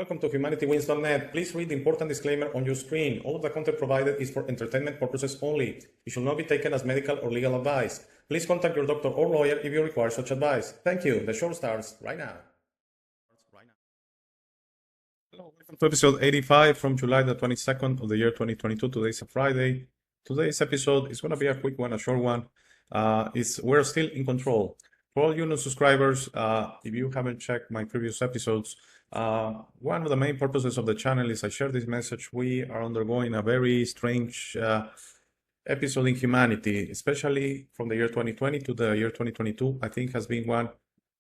Welcome to HumanityWins.net. Please read the important disclaimer on your screen. All of the content provided is for entertainment purposes only. It should not be taken as medical or legal advice. Please contact your doctor or lawyer if you require such advice. Thank you. The show starts right now. Hello, welcome to episode 85 from July the 22nd of the year 2022. Today's a Friday. Today's episode is going to be a quick one, a short one. We're still in control. For all you new subscribers, if you haven't checked my previous episodes, one of the main purposes of the channel is I share this message. We are undergoing a very strange episode in humanity, especially from the year 2020 to the year 2022. I think has been one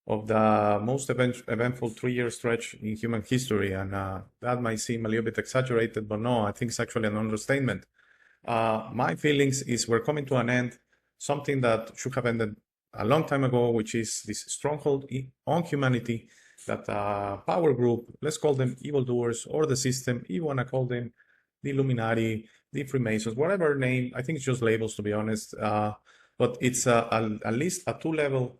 of the most eventful 3-year stretch in human history. And that might seem a little bit exaggerated, but no, I think it's actually an understatement. My feelings is we're coming to an end, something that should have ended a long time ago, which is this stronghold on humanity that power group, let's call them evildoers or the system, you want to call them the Illuminati, the Freemasons, whatever name, I think it's just labels to be honest, but it's at least a 2-level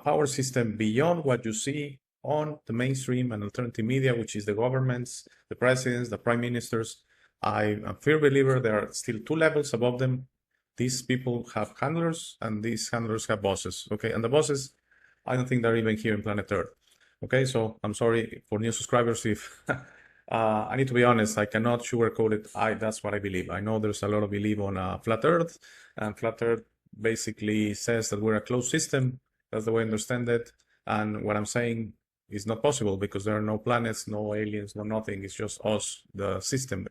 power system beyond what you see on the mainstream and alternative media, which is the governments, the presidents, the prime ministers. I'm a firm believer there are still 2 levels above them. These people have handlers and these handlers have bosses, okay? And the bosses, I don't think they're even here in planet Earth, okay? So I'm sorry for new subscribers if I need to be honest, I cannot sugarcoat it. That's what I believe. I know there's a lot of belief on flat Earth, and flat Earth basically says that we're a closed system. That's the way I understand it. And what I'm saying is not possible because there are no planets, no aliens, no nothing. It's just us, the system.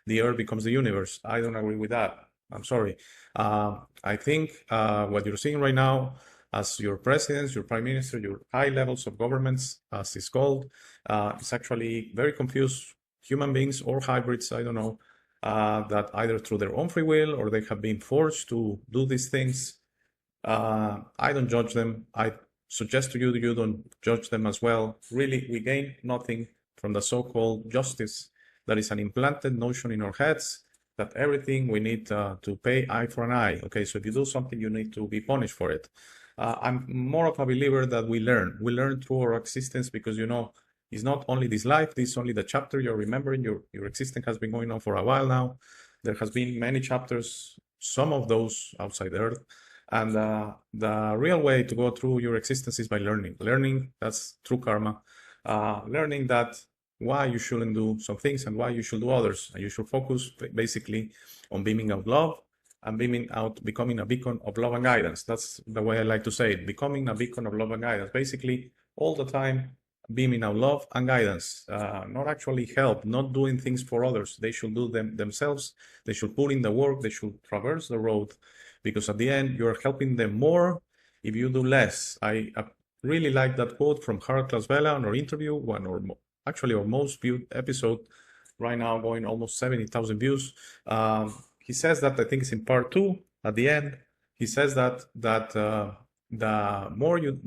The Earth becomes the universe. I don't agree with that. I'm sorry. I think what you're seeing right now as your presidents, your prime minister, your high levels of governments, as it's called, it's actually very confused human beings or hybrids, I don't know, that either through their own free will or they have been forced to do these things. I don't judge them. I suggest to you that you don't judge them as well. Really, we gain nothing from the so-called justice that is an implanted notion in our heads that everything we need to pay eye for an eye. Okay, so if you do something, you need to be punished for it. I'm more of a believer that we learn. We learn through our existence because, you know, it's not only this life, this is only the chapter you're remembering. Your existence has been going on for a while now. There has been many chapters, some of those outside Earth. And the real way to go through your existence is by learning. Learning, that's true karma. Learning that why you shouldn't do some things and why you should do others. And you should focus basically on beaming out love and becoming a beacon of love and guidance. That's the way I like to say it, becoming a beacon of love and guidance. Basically, all the time, beaming out love and guidance, not actually help, not doing things for others. They should do them themselves. They should put in the work. They should traverse the road because at the end, you're helping them more if you do less. I really like that quote from Harold Klasvela on our interview, one or more. Actually, our most viewed episode right now, going almost 70,000 views. He says that, I think it's in part 2 at the end. He says that the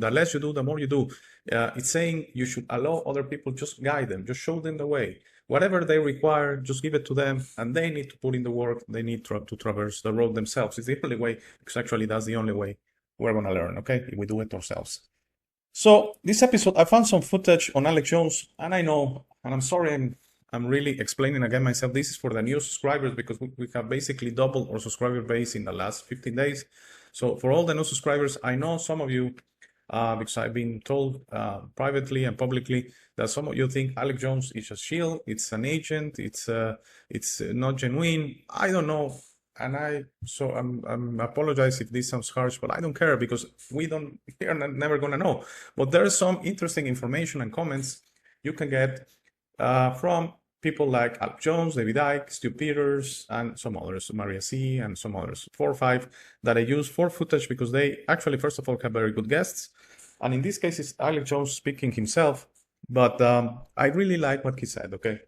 less you do, the more you do. It's saying you should allow other people, just guide them, just show them the way. Whatever they require, just give it to them, and they need to put in the work. They need to traverse the road themselves. It's the only way, because actually that's the only way we're going to learn, okay? If we do it ourselves. So this episode, I found some footage on Alex Jones, and I know, and I'm sorry, I'm really explaining again myself. This is for the new subscribers because we have basically doubled our subscriber base in the last 15 days. So for all the new subscribers, I know some of you, because I've been told privately and publicly that some of you think Alex Jones is a shield, it's an agent, it's not genuine. I don't know. And I'm apologize if this sounds harsh, but I don't care because we're never gonna know. But there is some interesting information and comments you can get from people like Alex Jones, David Icke, Stu Peters, and some others, Maria C, and some others, 4 or 5 that I use for footage because they actually, first of all, have very good guests. And in this case, it's Alex Jones speaking himself, but I really like what he said, okay?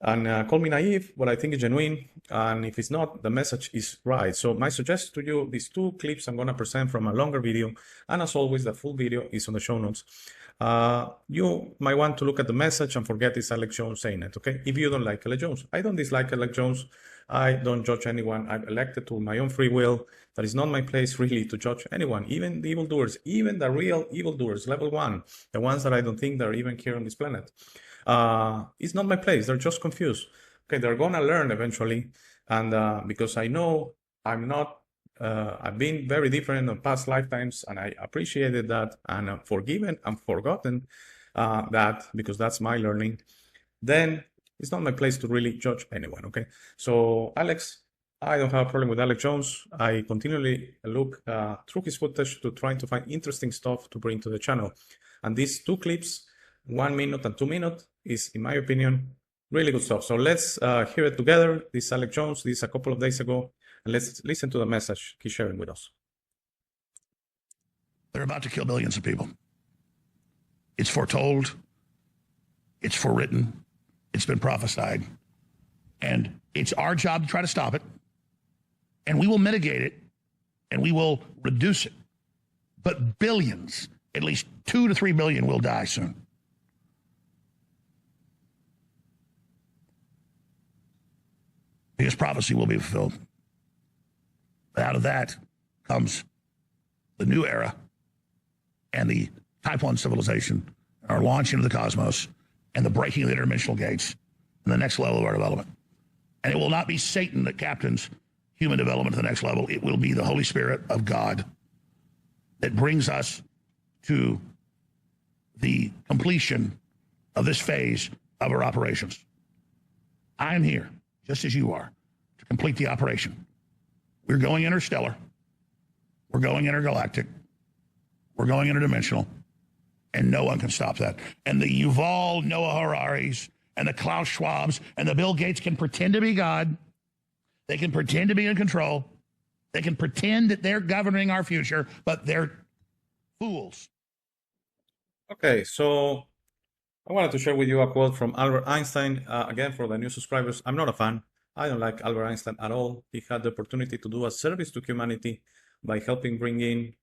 And call me naive, but I think it's genuine. And if it's not, the message is right. So my suggestion to you, these 2 clips I'm going to present from a longer video. And as always, the full video is on the show notes. You might want to look at the message and forget it's Alex Jones saying it, okay? If you don't like Alex Jones. I don't dislike Alex Jones. I don't judge anyone. I'm elected to my own free will. That is not my place really to judge anyone, even the evildoers, even the real evildoers, level 1, the ones that I don't think they're even here on this planet. It's not my place. They're just confused. Okay, they're gonna learn eventually, and because I know I'm not, I've been very different in past lifetimes, and I appreciated that, and I'm forgiven and forgotten that because that's my learning. Then it's not my place to really judge anyone. Okay, so Alex, I don't have a problem with Alex Jones. I continually look through his footage to trying to find interesting stuff to bring to the channel. And these two clips, 1 minute and 2 minutes, is, in my opinion, really good stuff. So let's hear it together. This is Alex Jones. This is a couple of days ago. And let's listen to the message he's sharing with us. They're about to kill millions of people. It's foretold. It's forewritten. It's been prophesied. And it's our job to try to stop it. And we will mitigate it. And we will reduce it. But billions, at least 2 to 3 billion, will die soon. Because prophecy will be fulfilled. But out of that comes the new era and the Type 1 civilization, our launch into the cosmos, and the breaking of the interdimensional gates, and the next level of our development. And it will not be Satan that captains human development to the next level. It will be the Holy Spirit of God that brings us to the completion of this phase of our operations. I am here, just as you are, to complete the operation. We're going interstellar. We're going intergalactic. We're going interdimensional. And no one can stop that. And the Yuval Noah Hararis and the Klaus Schwabs and the Bill Gates can pretend to be God. They can pretend to be in control. They can pretend that they're governing our future, but they're fools. Okay, so I wanted to share with you a quote from Albert Einstein. Again, for the new subscribers, I'm not a fan. I don't like Albert Einstein at all. He had the opportunity to do a service to humanity by helping bring in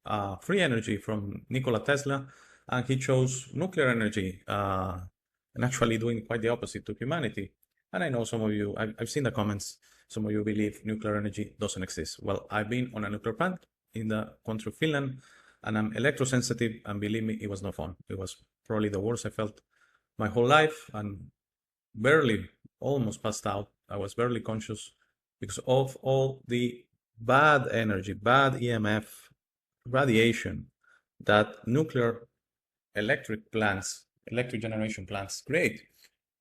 free energy from Nikola Tesla, and he chose nuclear energy and actually doing quite the opposite to humanity. And I know some of you, I've seen the comments, some of you believe nuclear energy doesn't exist. Well, I've been on a nuclear plant in the country of Finland, and I'm electrosensitive, and believe me, it was no fun. It was probably the worst I felt my whole life, and barely, almost passed out. I was barely conscious because of all the bad energy, bad EMF, radiation that nuclear electric plants, electric generation plants create.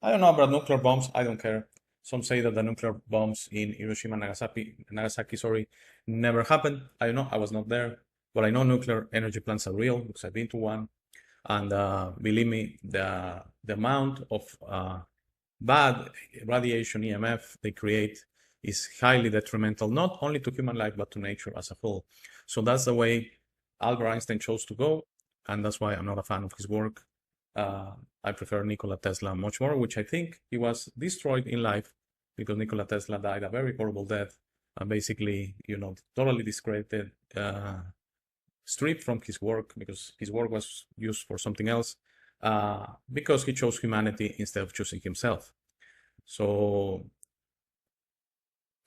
I don't know about nuclear bombs. I don't care. Some say that the nuclear bombs in Hiroshima and Nagasaki, never happened. I don't know. I was not there. But I know nuclear energy plants are real because I've been to one. And believe me, the amount of bad radiation EMF they create is highly detrimental, not only to human life, but to nature as a whole. So that's the way Albert Einstein chose to go. And that's why I'm not a fan of his work. I prefer Nikola Tesla much more, which I think he was destroyed in life because Nikola Tesla died a very horrible death and basically, totally discredited, stripped from his work because his work was used for something else because he chose humanity instead of choosing himself. So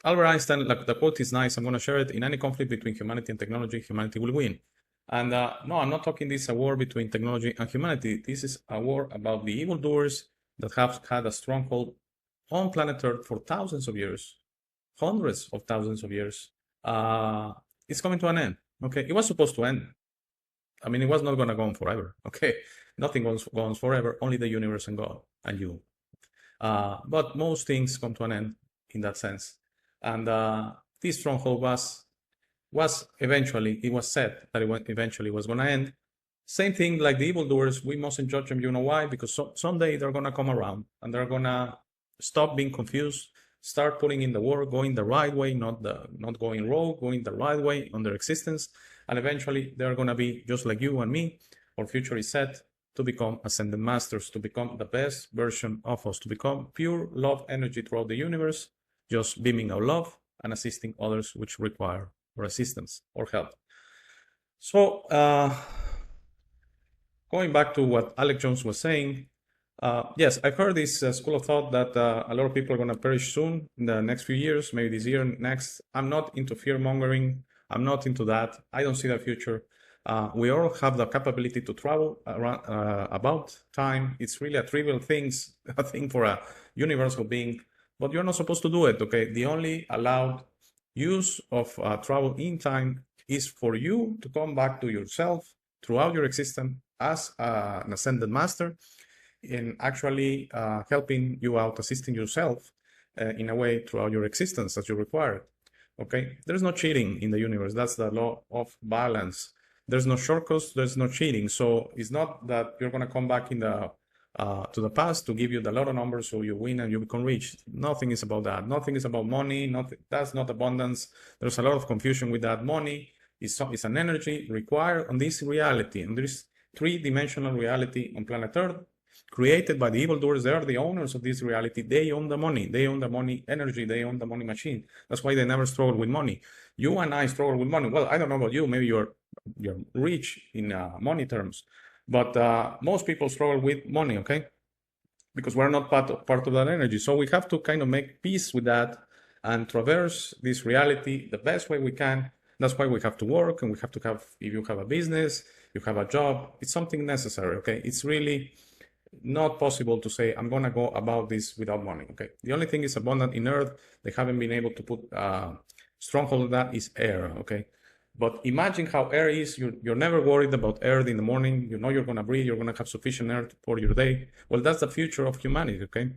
Albert Einstein, like the quote is nice. I'm going to share it. In any conflict between humanity and technology, humanity will win. And no, I'm not talking this is a war between technology and humanity. This is a war about the evildoers that have had a stronghold on planet Earth for thousands of years, hundreds of thousands of years. It's coming to an end. Okay, it was supposed to end. I mean, it was not going to go on forever. Okay, nothing goes on forever. Only the universe and God and you. But most things come to an end in that sense. And this stronghold was eventually, it was said that it eventually was going to end. Same thing like the evildoers, we mustn't judge them. You know why? Because someday they're going to come around and they're going to stop being confused, start putting in the work, going the right way, not going rogue, going the right way on their existence. And eventually they're going to be just like you and me. Our future is set to become ascended masters, to become the best version of us, to become pure love energy throughout the universe, just beaming our love and assisting others which require or assistance or help. So going back to what Alex Jones was saying, yes, I've heard this school of thought that a lot of people are going to perish soon in the next few years, maybe this year, next. I'm not into fear mongering. I'm not into that. I don't see the future. We all have the capability to travel around, about time. It's really a trivial thing for a universal being, but you're not supposed to do it, okay? The only allowed use of travel in time is for you to come back to yourself throughout your existence as an ascended master, in actually helping you out, assisting yourself in a way throughout your existence as you require. Okay, there's no cheating in the universe. That's the law of balance. There's no shortcuts. There's no cheating. So it's not that you're gonna come back in the to the past to give you the lotto number so you win and you become rich. Nothing is about that. Nothing is about money. Nothing. That's not abundance. There's a lot of confusion with that. Money is an energy required on this reality, and this three-dimensional reality on planet Earth, created by the evildoers. They are the owners of this reality. They own the money. They own the money energy. They own the money machine. That's why they never struggle with money. You and I struggle with money. Well, I don't know about you. Maybe you're rich in money terms, but most people struggle with money. Okay, because we're not part of that energy. So we have to kind of make peace with that and traverse this reality the best way we can. That's why we have to work, and we have to have. If you have a business, you have a job. It's something necessary. Okay, it's really not possible to say I'm gonna go about this without money. Okay, the only thing is abundant in Earth. They haven't been able to put stronghold on that is air. Okay, but imagine how air is. You're never worried about air in the morning. You know you're gonna breathe. You're gonna have sufficient air for your day. Well, that's the future of humanity. Okay,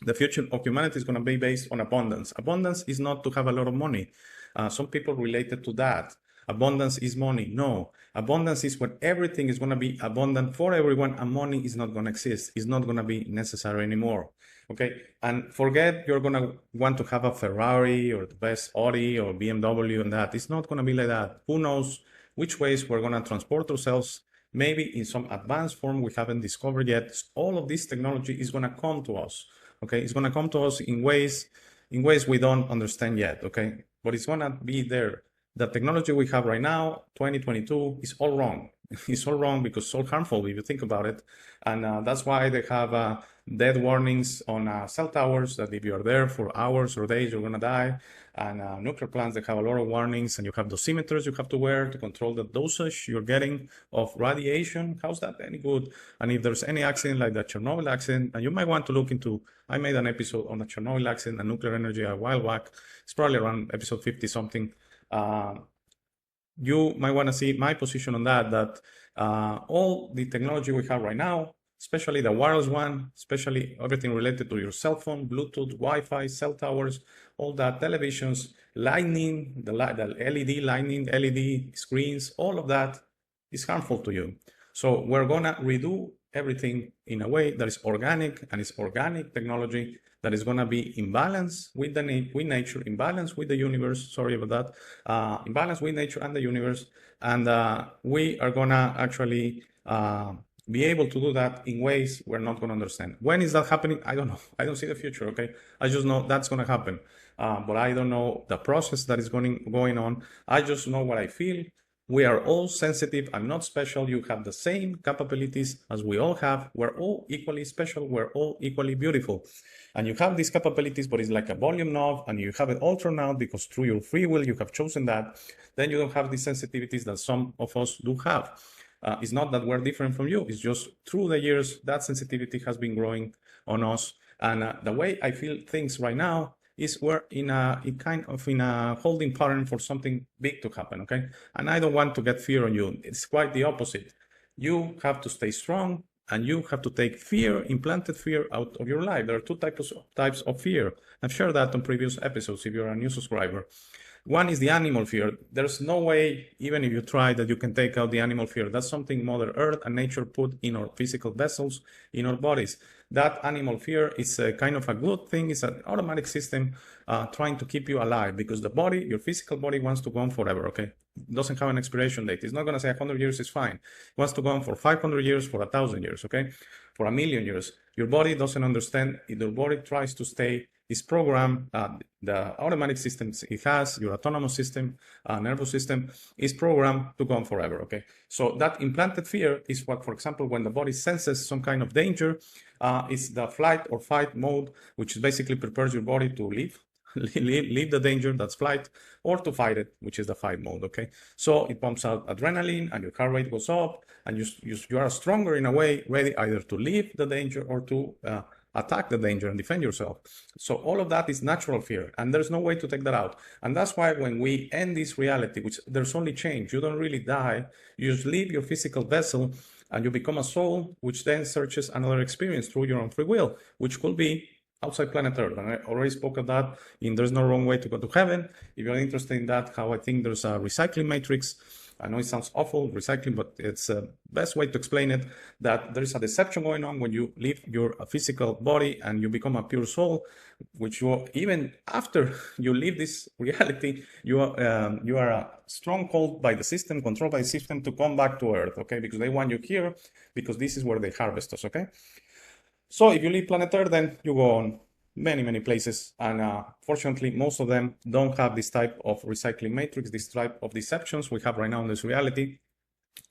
the future of humanity is gonna be based on abundance. Abundance is not to have a lot of money. Some people related to that. Abundance is money. No, abundance is when everything is going to be abundant for everyone and money is not going to exist. It's not going to be necessary anymore. Okay, and forget you're going to want to have a Ferrari or the best Audi or BMW and that. It's not going to be like that. Who knows which ways we're going to transport ourselves? Maybe in some advanced form we haven't discovered yet. All of this technology is going to come to us. Okay, it's going to come to us in ways we don't understand yet. Okay, but it's going to be there. The technology we have right now, 2022, is all wrong. It's all wrong because it's so harmful if you think about it. And that's why they have death warnings on cell towers that if you're there for hours or days, you're going to die. And nuclear plants, they have a lot of warnings, and you have dosimeters you have to wear to control the dosage you're getting of radiation. How's that any good? And if there's any accident like the Chernobyl accident, and you might want to look into, I made an episode on the Chernobyl accident and nuclear energy a while back. It's probably around episode 50 something. You might want to see my position on that all the technology we have right now, especially the wireless one, especially everything related to your cell phone, Bluetooth, Wi-Fi, cell towers, all that, televisions, lightning, the LED lightning, LED screens, all of that is harmful to you. So we're going to redo everything in a way that is organic, and it's organic technology that is going to be in balance with with nature, in balance with the universe. Sorry about that. In balance with nature and the universe. And we are going to actually be able to do that in ways we're not going to understand. When is that happening? I don't know. I don't see the future, okay? I just know that's going to happen. But I don't know the process that is going on. I just know what I feel. We are all sensitive. I'm not special. You have the same capabilities as we all have. We're all equally special. We're all equally beautiful. And you have these capabilities, but it's like a volume knob, and you have it all turned out because through your free will, you have chosen that. Then you don't have these sensitivities that some of us do have. It's not that we're different from you. It's just through the years, that sensitivity has been growing on us. And the way I feel things right now is we're in a holding pattern for something big to happen, okay? And I don't want to get fear on you. It's quite the opposite. You have to stay strong, and you have to take fear, implanted fear, out of your life. There are two types of fear. I've shared that on previous episodes if you're a new subscriber. One is the animal fear. There's no way, even if you try, that you can take out the animal fear. That's something Mother Earth and nature put in our physical vessels, in our bodies. That animal fear is a kind of a good thing. It's an automatic system trying to keep you alive, because the body, your physical body, wants to go on forever, okay? It doesn't have an expiration date. It's not going to say 100 years is fine. It wants to go on for 500 years, for 1,000 years, okay? For 1,000,000 years. Your body doesn't understand. Your body tries to stay. Is programmed, the automatic systems it has, your autonomous system, nervous system, is programmed to go on forever, okay? So that implanted fear is what, for example, when the body senses some kind of danger, it's the flight or fight mode, which basically prepares your body to live leave the danger, that's flight, or to fight it, which is the fight mode, okay? So it pumps out adrenaline and your heart rate goes up and you are stronger in a way, ready either to leave the danger or to attack the danger and defend yourself. So all of that is natural fear, and there's no way to take that out. And that's why when we end this reality, which there's only change, you don't really die, you just leave your physical vessel and you become a soul, which then searches another experience through your own free will, which could be outside planet Earth. And I already spoke of that in There's No Wrong Way to Go to Heaven. If you're interested in that, how I think there's a recycling matrix. I know it sounds awful, recycling, but it's the best way to explain it, that there is a deception going on when you leave your physical body and you become a pure soul, which you, even after you leave this reality, you are a stronghold by the system, controlled by the system to come back to Earth, okay? Because they want you here, because this is where they harvest us, okay? So if you leave planet Earth, then you go on many places, and fortunately most of them don't have this type of recycling matrix, this type of deceptions we have right now in this reality.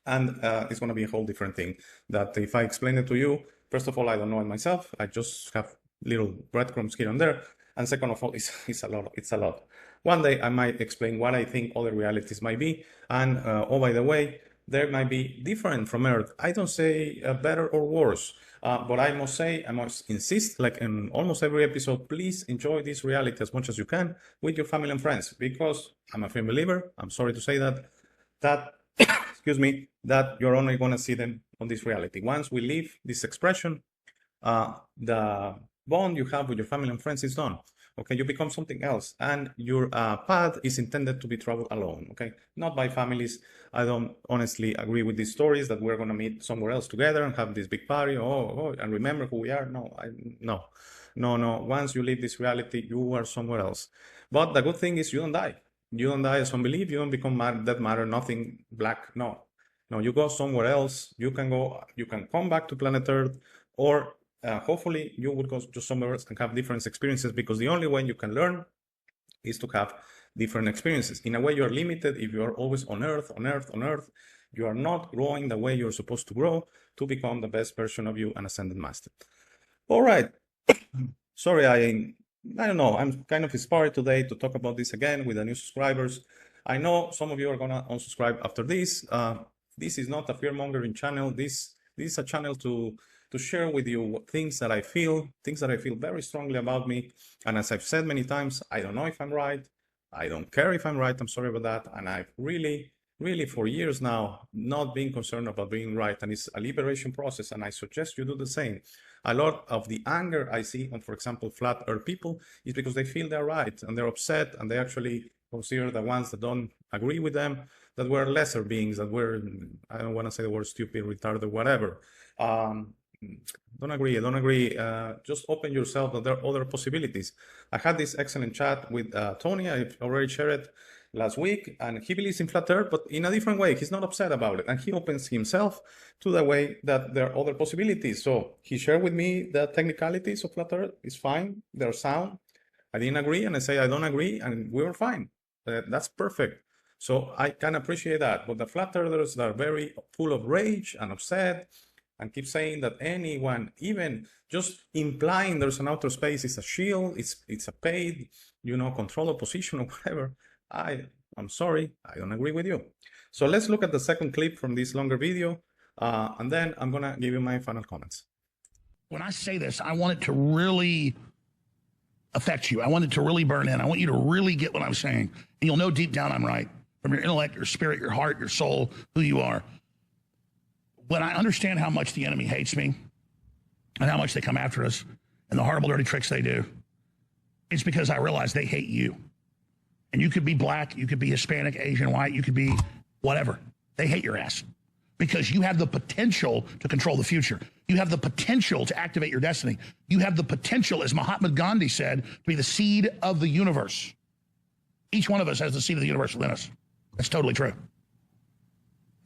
And it's going to be a whole different thing that if I explain it to you, first of all, I don't know it myself, I just have little breadcrumbs here and there, and second of all, it's a lot. One day I might explain what I think other realities might be, and oh, by the way, they might be different from Earth. I don't say better or worse, but I must say, I must insist, like in almost every episode, please enjoy this reality as much as you can with your family and friends, because I'm a firm believer, I'm sorry to say that excuse me, that you're only going to see them on this reality. Once we leave this expression, the bond you have with your family and friends is done. Okay, you become something else, and your path is intended to be traveled alone, okay, not by families. I don't honestly agree with these stories that we're going to meet somewhere else together and have this big party, and remember who we are. No. Once you leave this reality, you are somewhere else. But the good thing is you don't die. You don't die as unbelief. You don't become dead matter, nothing black. No, you go somewhere else. You can come back to planet Earth, or hopefully you would go to somewhere else and have different experiences, because the only way you can learn is to have different experiences. In a way, you're limited if you're always on Earth. You are not growing the way you're supposed to grow to become the best version of you, an ascended master. All right. Sorry, I don't know. I'm kind of inspired today to talk about this again with the new subscribers. I know some of you are gonna unsubscribe after this. This is not a fear-mongering channel. This is a channel to share with you things that I feel very strongly about me. And as I've said many times, I don't know if I'm right. I don't care if I'm right. I'm sorry about that. And I've really for years now not being concerned about being right. And it's a liberation process. And I suggest you do the same. A lot of the anger I see on, for example, flat earth people is because they feel they're right and they're upset, and they actually consider the ones that don't agree with them that we're lesser beings, that we're, I don't want to say the word stupid, retarded, whatever. Don't agree. Just open yourself that there are other possibilities. I had this excellent chat with Tony. I've already shared it last week, and he believes in flat earth, but in a different way. He's not upset about it, and he opens himself to the way that there are other possibilities. So he shared with me the technicalities of flat earth. It's fine, they're sound. I didn't agree, and I say I don't agree, and we were fine. That's perfect. So I can appreciate that. But the flat earthers that are very full of rage and upset and keep saying that anyone, even just implying there's an outer space, is a shield, it's a paid, control of position or whatever. I'm sorry, I don't agree with you. So let's look at the second clip from this longer video, and then I'm gonna give you my final comments. When I say this, I want it to really affect you. I want it to really burn in. I want you to really get what I'm saying. And you'll know deep down I'm right. From your intellect, your spirit, your heart, your soul, who you are. When I understand how much the enemy hates me and how much they come after us and the horrible, dirty tricks they do, it's because I realize they hate you. And you could be black, you could be Hispanic, Asian, white, you could be whatever. They hate your ass because you have the potential to control the future. You have the potential to activate your destiny. You have the potential, as Mahatma Gandhi said, to be the seed of the universe. Each one of us has the seed of the universe within us. That's totally true.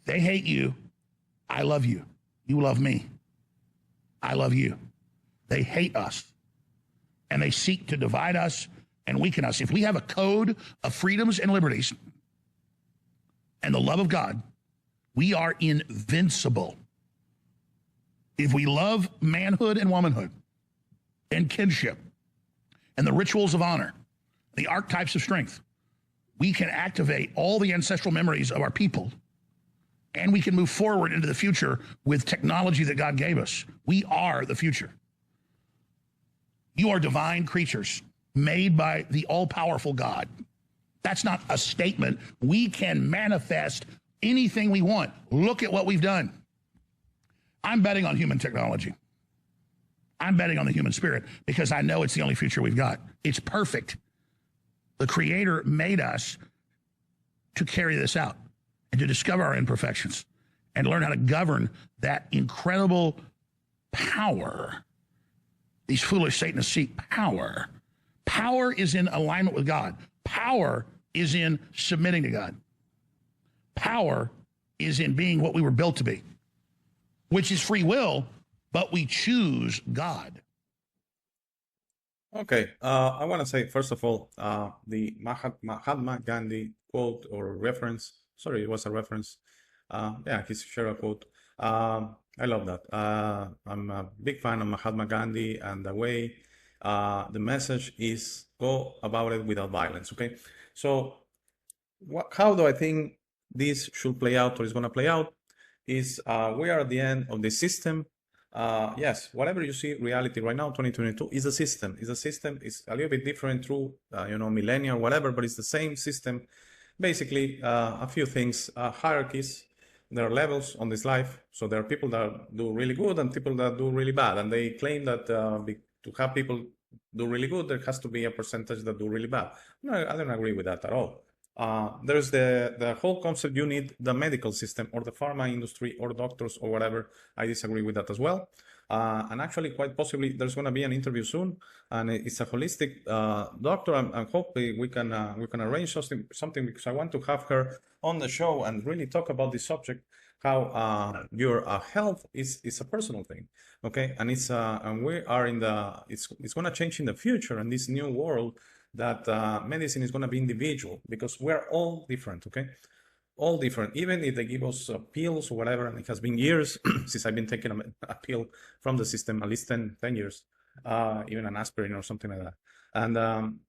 They hate you. I love you. You love me. I love you. They hate us. And they seek to divide us and weaken us. If we have a code of freedoms and liberties and the love of God, we are invincible. If we love manhood and womanhood and kinship and the rituals of honor, the archetypes of strength. We can activate all the ancestral memories of our people, and we can move forward into the future with technology that God gave us. We are the future. You are divine creatures made by the all-powerful God. That's not a statement. We can manifest anything we want. Look at what we've done. I'm betting on human technology. I'm betting on the human spirit because I know it's the only future we've got. It's perfect. The Creator made us to carry this out and to discover our imperfections and learn how to govern that incredible power. These foolish Satanists seek power. Power is in alignment with God. Power is in submitting to God. Power is in being what we were built to be, which is free will, but we choose God. Okay, I want to say, first of all, the Mahatma Gandhi quote or reference, sorry, it was a reference. Yeah, he shared a quote. I love that. I'm a big fan of Mahatma Gandhi and the way the message is go about it without violence, okay? So how do I think this should play out or is going to play out is we are at the end of the system. Yes, whatever you see reality right now, 2022, is a system. Is a system. It's a little bit different through, millennia or whatever, but it's the same system. Basically, a few things, hierarchies. There are levels on this life. So there are people that do really good and people that do really bad. And they claim that to have people do really good, there has to be a percentage that do really bad. No, I don't agree with that at all. There's the whole concept you need the medical system or the pharma industry or doctors or whatever. I disagree with that as well. And actually, quite possibly, there's going to be an interview soon, and it's a holistic doctor. I hope we can arrange something because I want to have her on the show and really talk about this subject. How your health is a personal thing, okay? And it's and we are in the it's going to change in the future in this new world that medicine is going to be individual because we're all different, okay? All different. Even if they give us pills or whatever, and it has been years since I've been taking a pill from the system, at least 10 years, even an aspirin or something like that. And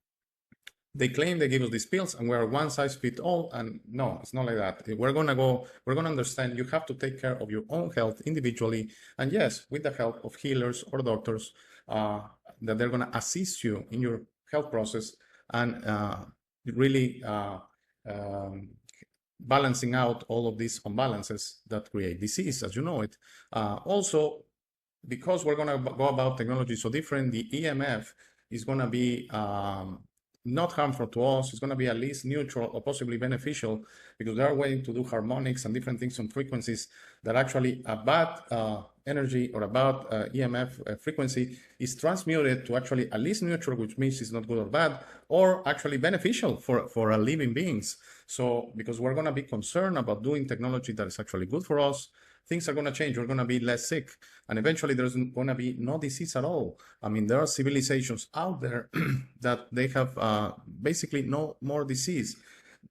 they claim they give us these pills and we're one size fits all. And no, it's not like that. We're going to understand you have to take care of your own health individually. And yes, with the help of healers or doctors, that they're going to assist you in your health process and really balancing out all of these imbalances that create disease, as you know it. Also, because we're going to go about technology so different, the EMF is going to be not harmful to us. It's going to be at least neutral or possibly beneficial because they are way to do harmonics and different things on frequencies that actually a bad energy or a bad EMF frequency is transmuted to actually at least neutral, which means it's not good or bad, or actually beneficial for living beings. So because we're going to be concerned about doing technology that is actually good for us, things are going to change. We're going to be less sick. And eventually there's going to be no disease at all. I mean, there are civilizations out there that they have basically no more disease.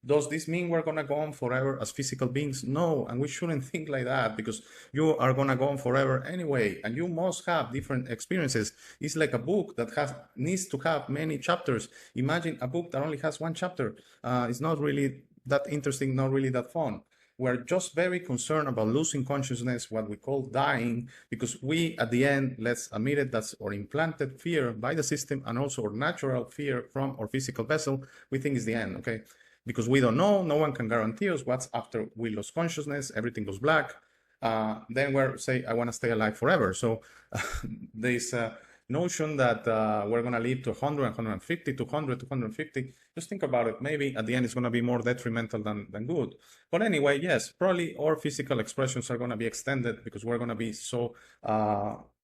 Does this mean we're going to go on forever as physical beings? No, and we shouldn't think like that because you are going to go on forever anyway, and you must have different experiences. It's like a book that needs to have many chapters. Imagine a book that only has one chapter. It's not really that interesting, not really that fun. We're just very concerned about losing consciousness, what we call dying, because we, at the end, let's admit it, that's our implanted fear by the system and also our natural fear from our physical vessel, we think is the end, okay? Because we don't know, no one can guarantee us what's after we lose consciousness, everything goes black. Then we're say, I want to stay alive forever. So there's a notion that we're going to live to 100, 150, 200, 250. Just think about it. Maybe at the end it's going to be more detrimental than good. But anyway, yes, probably our physical expressions are going to be extended because we're going to be so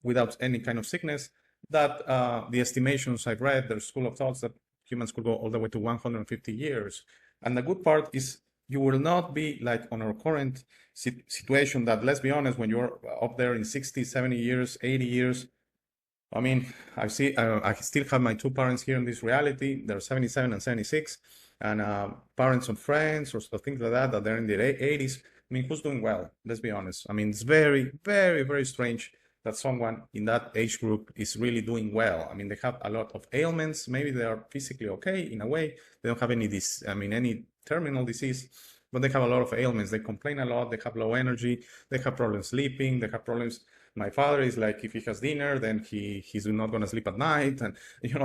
without any kind of sickness that the estimations I've read, there's school of thoughts that humans could go all the way to 150 years. And the good part is you will not be like on our current situation that, let's be honest, when you're up there in 60, 70 years, 80 years, I mean, I still have my two parents here in this reality. They're 77 and 76, and parents of friends or things like that, that they're in their 80s. I mean, who's doing well? Let's be honest. I mean, it's very, very, very strange that someone in that age group is really doing well. I mean, they have a lot of ailments. Maybe they are physically okay in a way. They don't have any terminal disease, but they have a lot of ailments. They complain a lot. They have low energy. They have problems sleeping. They have problems. My father is like, if he has dinner, then he's not going to sleep at night, and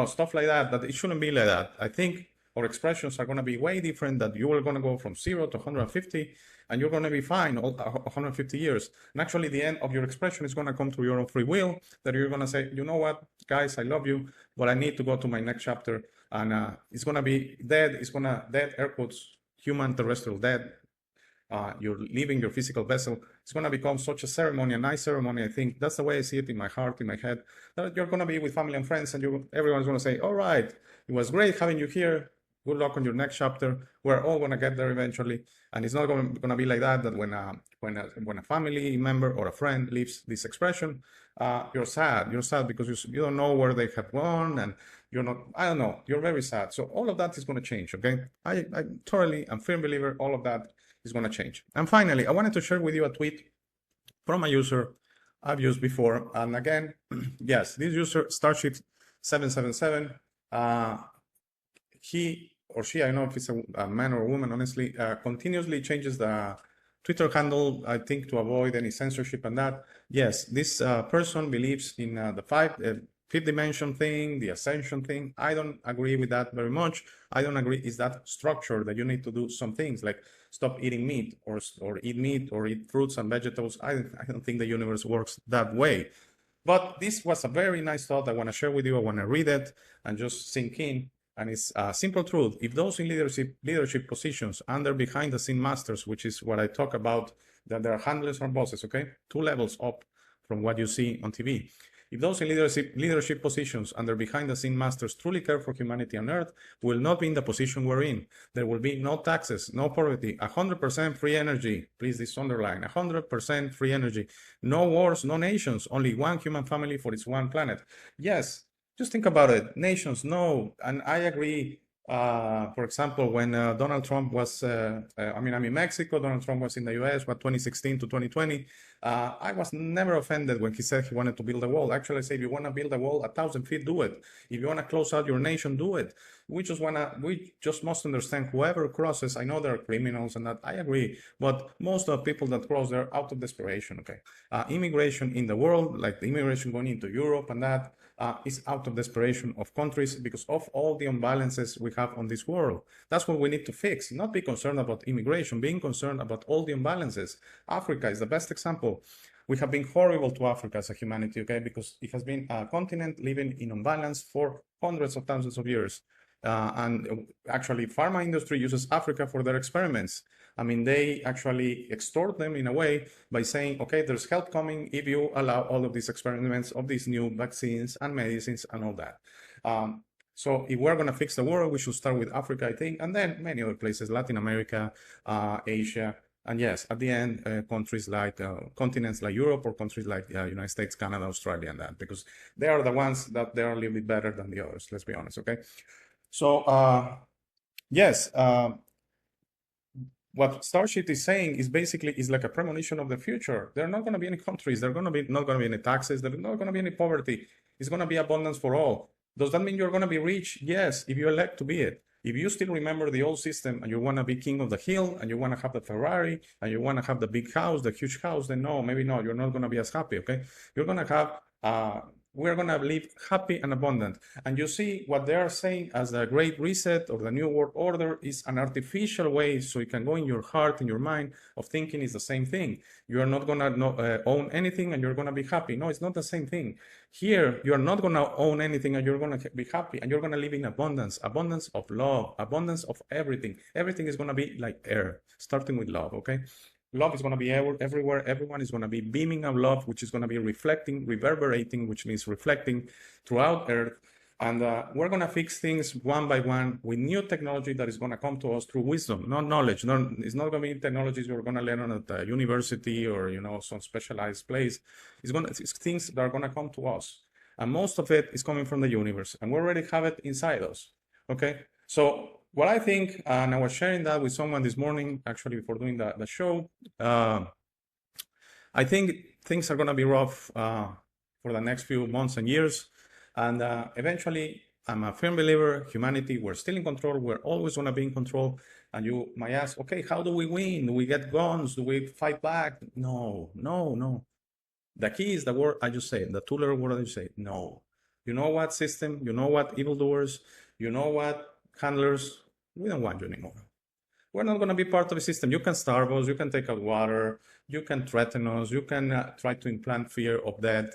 stuff like that. But it shouldn't be like that. I think our expressions are going to be way different. That you are going to go from 0 to 150, and you're going to be fine all 150 years. And actually, the end of your expression is going to come through your own free will. That you're going to say, you know what, guys, I love you, but I need to go to my next chapter, and it's going to be dead. It's going to dead, air quotes, human terrestrial dead. You're leaving your physical vessel. It's going to become such a ceremony, a nice ceremony. I think that's the way I see it in my heart, in my head, that you're going to be with family and friends, and everyone's going to say, all right, it was great having you here. Good luck on your next chapter. We're all going to get there eventually. And it's not going to be like that when a family member or a friend leaves this expression, you're sad. You're sad because you don't know where they have gone, and you're not, I don't know, you're very sad. So all of that is going to change, okay? I totally am a firm believer all of that is going to change. And finally, I wanted to share with you a tweet from a user I've used before. And again, yes, this user, Starship777, he or she, I don't know if it's a man or a woman, honestly, continuously changes the Twitter handle, I think, to avoid any censorship and that. Yes, this person believes in the fifth dimension thing, the ascension thing. I don't agree with that very much. I don't agree is that structure that you need to do some things like stop eating meat or eat meat or eat fruits and vegetables. I don't think the universe works that way. But this was a very nice thought I want to share with you. I want to read it and just sink in. And it's a simple truth. If those in leadership positions under behind the scene masters, which is what I talk about, that there are handlers or bosses, okay? 2 levels up from what you see on TV. If those in leadership positions under behind the scene masters truly care for humanity on Earth, we will not be in the position we're in. There will be no taxes, no poverty, 100% free energy. Please, this underline, 100% free energy. No wars, no nations, only one human family for its one planet. Yes, just think about it. Nations, no. And I agree. For example, when Donald Trump was, I'm in Mexico, Donald Trump was in the US, 2016 to 2020. I was never offended when he said he wanted to build a wall. Actually, I say, if you want to build a wall 1,000 feet, do it. If you want to close out your nation, do it. We just must understand whoever crosses, I know there are criminals and that, I agree, but most of the people that cross, they're out of desperation, okay? Immigration in the world, like the immigration going into Europe and that, is out of desperation of countries because of all the imbalances we have on this world. That's what we need to fix, not be concerned about immigration, being concerned about all the imbalances. Africa is the best example. We have been horrible to Africa as a humanity, okay, because it has been a continent living in imbalance for hundreds of thousands of years. And actually, pharma industry uses Africa for their experiments. I mean, they actually extort them in a way by saying, okay, there's help coming if you allow all of these experiments of these new vaccines and medicines and all that. So if we're going to fix the world, we should start with Africa, I think, and then many other places, Latin America, Asia, and yes, at the end, countries like continents like Europe or countries like United States, Canada, Australia, and that, because they are the ones that they are a little bit better than the others, let's be honest, okay? So, yes, what Starship is saying is basically is like a premonition of the future. There are not going to be any countries. There are not going to be any taxes. There are not going to be any poverty. It's going to be abundance for all. Does that mean you're going to be rich? Yes, if you elect to be it. If you still remember the old system and you want to be king of the hill and you want to have the Ferrari and you want to have the big house, the huge house, then no, maybe not. You're not going to be as happy, okay? You're going to have... we're going to live happy and abundant. And you see what they are saying as the Great Reset or the New World Order is an artificial way so you can go in your heart, in your mind of thinking is the same thing. You are not going to own anything and you're going to be happy. No, it's not the same thing. Here, you are not going to own anything and you're going to be happy and you're going to live in abundance, abundance of love, abundance of everything. Everything is going to be like air, starting with love, okay? Love is going to be everywhere. Everyone is going to be beaming of love, which is going to be reflecting, reverberating, which means reflecting throughout Earth. And we're going to fix things one by one with new technology that is going to come to us through wisdom, not knowledge. It's not going to be technologies you're going to learn at the university or, some specialized place. It's things that are going to come to us. And most of it is coming from the universe. And we already have it inside us. Okay? So what I think, and I was sharing that with someone this morning, actually before doing the show, I think things are going to be rough for the next few months and years. And eventually, I'm a firm believer, humanity, we're still in control. We're always going to be in control. And you might ask, okay, how do we win? Do we get guns? Do we fight back? No. The key is the word I just said, the two-letter word I just said, no. You know what, system? You know what, evildoers? You know what, handlers? We don't want you anymore. We're not going to be part of the system. You can starve us. You can take out water. You can threaten us. You can try to implant fear of death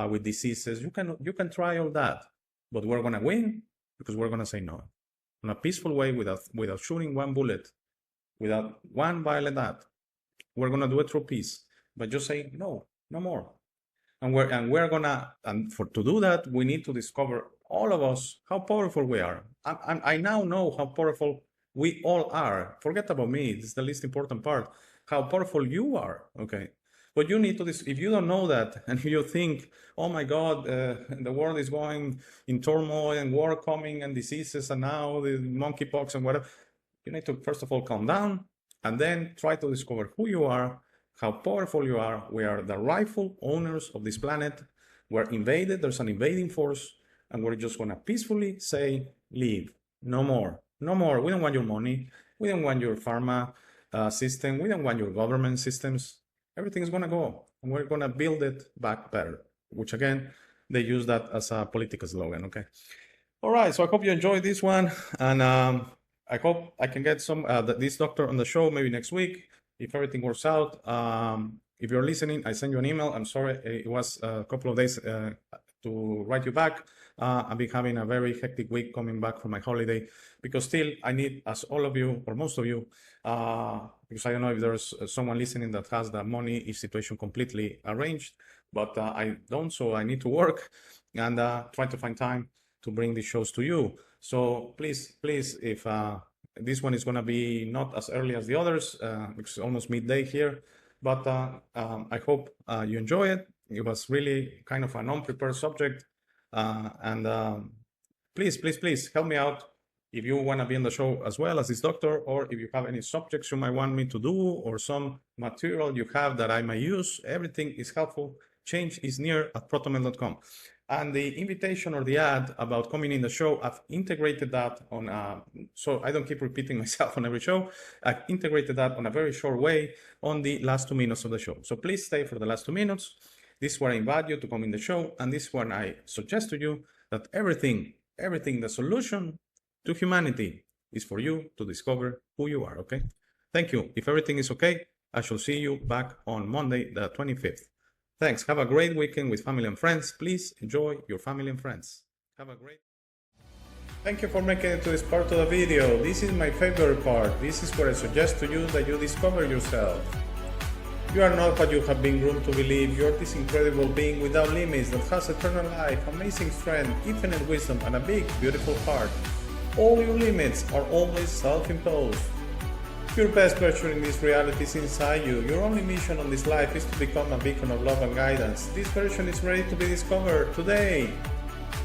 with diseases. You can try all that. But we're going to win because we're going to say no. In a peaceful way, without shooting one bullet, without one violent act. We're going to do it through peace. But just say no more. And to do that, we need to discover, all of us, how powerful we are. I now know how powerful we all are. Forget about me. This is the least important part. How powerful you are. Okay. But you need to, if you don't know that, and you think, oh my God, the world is going in turmoil and war coming and diseases and now the monkeypox and whatever, you need to first of all calm down and then try to discover who you are, how powerful you are. We are the rightful owners of this planet. We're invaded. There's an invading force, and we're just going to peacefully say, leave. No more. No more. We don't want your money. We don't want your pharma system. We don't want your government systems. Everything's going to go, and we're going to build it back better, which again, they use that as a political slogan. Okay. All right. So I hope you enjoyed this one. And I hope I can get this doctor on the show maybe next week, if everything works out. If you're listening, I sent you an email. I'm sorry. It was a couple of days to write you back. I've been having a very hectic week coming back from my holiday, because still I need, as all of you or most of you, because I don't know if there's someone listening that has the money situation completely arranged, but I don't, so I need to work and try to find time to bring these shows to you. So please, if this one is going to be not as early as the others, because it's almost midday here, but I hope you enjoy it. It was really kind of an unprepared subject. Please help me out if you want to be on the show as well as this doctor, or if you have any subjects you might want me to do, or some material you have that I might use. Everything is helpful. Change is near at protonmail.com. And the invitation or the ad about coming in the show, I've integrated that on, so I don't keep repeating myself on every show. I've integrated that on a very short way on the last 2 minutes of the show. So please stay for the last 2 minutes. This is where I invite you to come in the show. And this is when I suggest to you that everything, the solution to humanity is for you to discover who you are, okay? Thank you. If everything is okay, I shall see you back on Monday, the 25th. Thanks. Have a great weekend with family and friends. Please enjoy your family and friends. Have a great... Thank you for making it to this part of the video. This is my favorite part. This is where I suggest to you that you discover yourself. You are not what you have been groomed to believe. You are this incredible being without limits that has eternal life, amazing strength, infinite wisdom, and a big, beautiful heart. All your limits are always self-imposed. Your best version in this reality is inside you. Your only mission on this life is to become a beacon of love and guidance. This version is ready to be discovered today.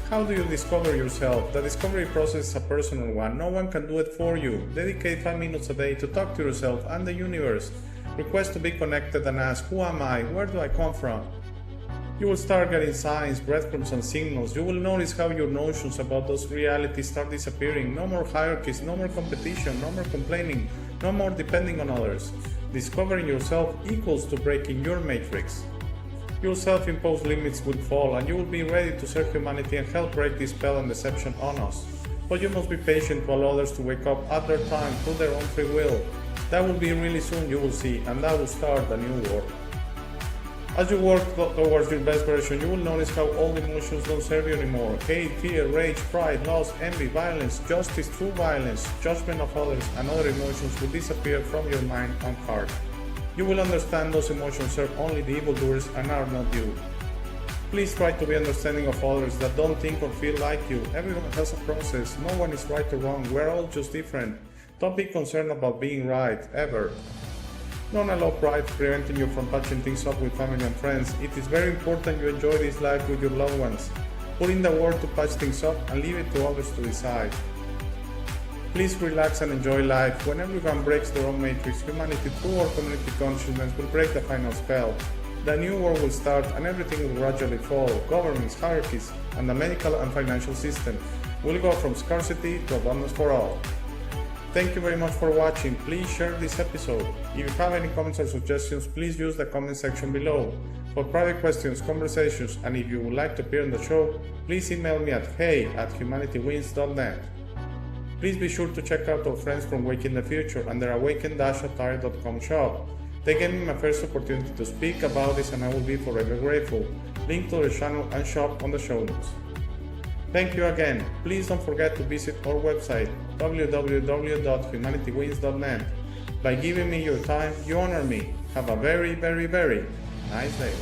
How do you discover yourself? The discovery process is a personal one. No one can do it for you. Dedicate 5 minutes a day to talk to yourself and the universe. Request to be connected and ask, who am I? Where do I come from? You will start getting signs, breadcrumbs, and signals. You will notice how your notions about those realities start disappearing. No more hierarchies, no more competition, no more complaining, no more depending on others. Discovering yourself equals to breaking your matrix. Your self-imposed limits will fall, and you will be ready to serve humanity and help break this spell and deception on us. But you must be patient to allow others to wake up at their time through their own free will. That will be really soon, you will see, and that will start a new world. As you work towards your best version, you will notice how all emotions don't serve you anymore. Hate, fear, rage, pride, loss, envy, violence, justice, true violence, judgment of others, and other emotions will disappear from your mind and heart. You will understand those emotions serve only the evildoers and are not you. Please try to be understanding of others that don't think or feel like you. Everyone has a process. No one is right or wrong. We're all just different. Don't be concerned about being right, ever. Don't allow pride preventing you from patching things up with family and friends. It is very important you enjoy this life with your loved ones. Put in the work to patch things up and leave it to others to decide. Please relax and enjoy life. When everyone breaks their own matrix, humanity through our community consciousness will break the final spell. The new world will start and everything will gradually fall. Governments, hierarchies, and the medical and financial system will go from scarcity to abundance for all. Thank you very much for watching. Please share this episode. If you have any comments or suggestions, please use the comment section below. For private questions, conversations, and if you would like to appear on the show, please email me at hey@humanitywins.net. Please be sure to check out our friends from Waking the Future and their awaken-attire.com shop. They gave me my first opportunity to speak about this and I will be forever grateful. Link to their channel and shop on the show notes. Thank you again. Please don't forget to visit our website www.humanitywins.net. By giving me your time, you honor me. Have a very, very, very nice day.